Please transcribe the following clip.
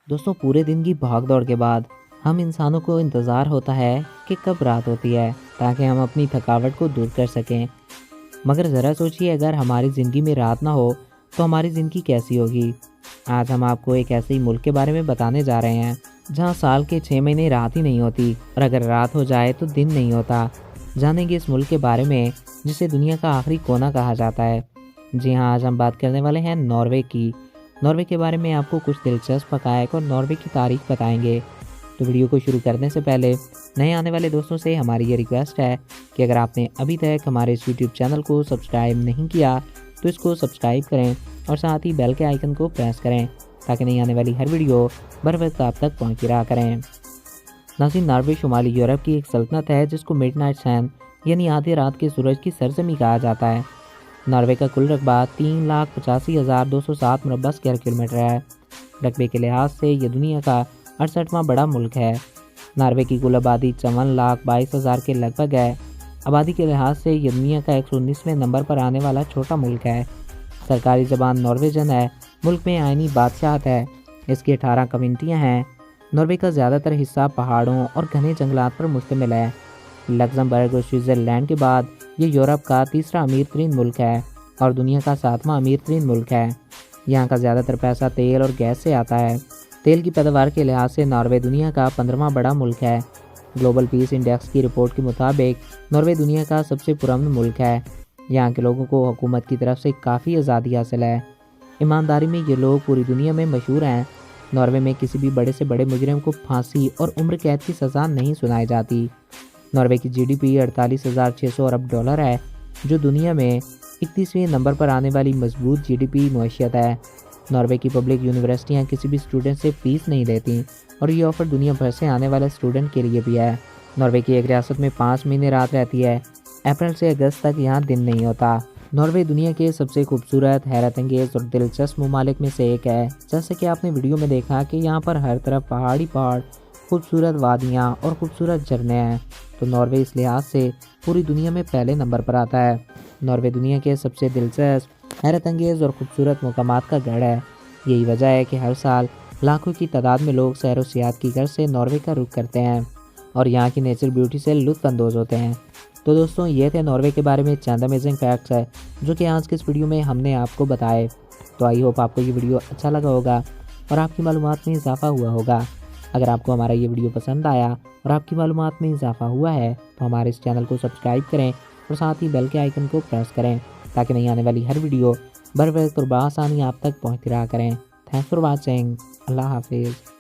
دوستوں پورے دن کی بھاگ دوڑ کے بعد ہم انسانوں کو انتظار ہوتا ہے کہ کب رات ہوتی ہے تاکہ ہم اپنی تھکاوٹ کو دور کر سکیں۔ مگر ذرا سوچیے اگر ہماری زندگی میں رات نہ ہو تو ہماری زندگی کیسی ہوگی۔ آج ہم آپ کو ایک ایسے ہی ملک کے بارے میں بتانے جا رہے ہیں جہاں سال کے 6 مہینے رات ہی نہیں ہوتی اور اگر رات ہو جائے تو دن نہیں ہوتا۔ جانیں گے اس ملک کے بارے میں جسے دنیا کا آخری کونا کہا جاتا ہے۔ جی ہاں، آج ہم بات کرنے والے ہیں ناروے کی۔ ناروے کے بارے میں آپ کو کچھ دلچسپ حقائق اور ناروے کی تاریخ بتائیں گے۔ تو ویڈیو کو شروع کرنے سے پہلے نئے آنے والے دوستوں سے ہماری یہ ریکویسٹ ہے کہ اگر آپ نے ابھی تک ہمارے اس یوٹیوب چینل کو سبسکرائب نہیں کیا تو اس کو سبسکرائب کریں اور ساتھ ہی بیل کے آئیکن کو پریس کریں تاکہ نئی آنے والی ہر ویڈیو بر وقت آپ تک پہنچی رہا کریں۔ ناظرین، ناروے شمالی یورپ کی ایک سلطنت ہے جس کو مڈ نائٹ سین یعنی آدھی رات کے سورج کی سرزمین کہا جاتا ہے۔ ناروے کا کل رقبہ 3,85,207 مربع اسکوائر کلومیٹر ہے۔ رقبے کے لحاظ سے یہ دنیا کا 68واں بڑا ملک ہے۔ ناروے کی کل آبادی 54,22,000 کے لگ بھگ ہے۔ آبادی کے لحاظ سے یہ دنیا کا 119ویں نمبر پر آنے والا چھوٹا ملک ہے۔ سرکاری زبان نارویجن ہے۔ ملک میں آئینی بادشاہت ہے۔ اس کی 18 کمیونٹیاں ہیں۔ ناروے کا زیادہ تر حصہ پہاڑوں اور گھنے جنگلات پر مشتمل ہے۔ لگزمبرگ اور سوئٹزرلینڈ کے بعد یہ یورپ کا تیسرا امیر ترین ملک ہے اور دنیا کا 7واں امیر ترین ملک ہے۔ یہاں کا زیادہ تر پیسہ تیل اور گیس سے آتا ہے۔ تیل کی پیداوار کے لحاظ سے ناروے دنیا کا 15واں بڑا ملک ہے۔ گلوبل پیس انڈیکس کی رپورٹ کے مطابق ناروے دنیا کا سب سے پرامن ملک ہے۔ یہاں کے لوگوں کو حکومت کی طرف سے کافی آزادی حاصل ہے۔ ایمانداری میں یہ لوگ پوری دنیا میں مشہور ہیں۔ ناروے میں کسی بھی بڑے سے بڑے مجرم کو پھانسی اور عمر قید کی سزا نہیں سنائی جاتی۔ ناروے کی جی ڈی پی 48,600 ارب ڈالر ہے جو دنیا میں 31ویں نمبر پر آنے والی مضبوط جی ڈی پی معیشت ہے۔ ناروے کی پبلک یونیورسٹیاں کسی بھی اسٹوڈنٹ سے فیس نہیں لیتی اور یہ آفر دنیا بھر سے آنے والے اسٹوڈنٹ کے لیے بھی ہے۔ ناروے کی ایک ریاست میں 5 مہینے رات رہتی ہے۔ اپریل سے اگست تک یہاں دن نہیں ہوتا۔ ناروے دنیا کے سب سے خوبصورت، حیرت انگیز اور دلچسپ ممالک میں سے ایک ہے۔ جیسے کہ آپ نے ویڈیو میں دیکھا کہ یہاں پر ہر طرف پہاڑی پہاڑ، خوبصورت وادیاں اور خوبصورت جھرنے ہیں، تو ناروے اس لحاظ سے پوری دنیا میں پہلے نمبر پر آتا ہے۔ ناروے دنیا کے سب سے دلچسپ، حیرت انگیز اور خوبصورت مقامات کا گڑھ ہے۔ یہی وجہ ہے کہ ہر سال لاکھوں کی تعداد میں لوگ سیر و سیاحت کی غرض سے ناروے کا رخ کرتے ہیں اور یہاں کی نیچر بیوٹی سے لطف اندوز ہوتے ہیں۔ تو دوستوں، یہ تھے ناروے کے بارے میں چند امیزنگ فیکٹس ہے جو کہ آج کے اس ویڈیو میں ہم نے آپ کو بتائے۔ تو آئی ہوپ آپ کو یہ ویڈیو اچھا لگا ہوگا اور آپ کی معلومات میں اضافہ ہوا ہوگا۔ اگر آپ کو ہمارا یہ ویڈیو پسند آیا اور آپ کی معلومات میں اضافہ ہوا ہے تو ہمارے اس چینل کو سبسکرائب کریں اور ساتھ ہی بیل کے آئیکن کو پریس کریں تاکہ نہیں آنے والی ہر ویڈیو بر وقت اور بآسانی آپ تک پہنچتی رہا کریں۔ Thanks for watching. اللہ حافظ۔